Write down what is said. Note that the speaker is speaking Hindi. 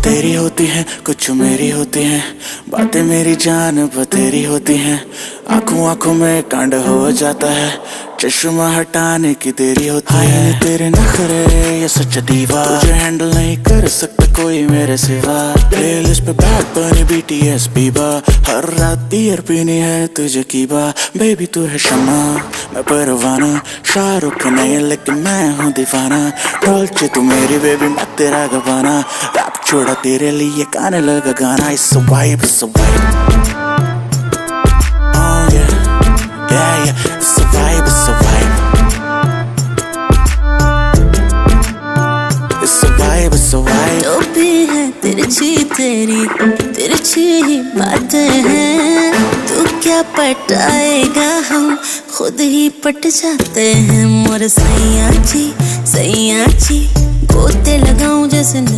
तेरी होती हैं, कुछ मेरी होती हैं, बातें मेरी जान बतेरी होती हैं। आंखों आंखों में कांड हो जाता है, चश्मा हटाने की देरी होती है। तेरे नखरे ये सच्चा दीवा, तुझे हैंडल नहीं कर सकता कोई मेरे सिवा। प्लेलिस्ट पे बैड बनी BTS बीबा, हर रात बियर पीनी है तुझे कीबा। बेबी तू है शम्मा मैं परवाना, शाहरुख नहीं लेकिन मैं हूँ दीवाना। डॉल्चे तू मेरी बेबी मैं तेरा गवाना, रैप छोड़ा तेरे लिए गाने लगा गाना। It's a vibe, it's a vibe, oh yeah, yeah, yeah. It's a vibe, it's a vibe, it's a vibe, it's a vibe. जो भी है तिरछी ही बातें हैं। तू क्या पटाएगा हम खुद ही पट जाते हैं। मोर सैया जी गोते लगाऊं जैसे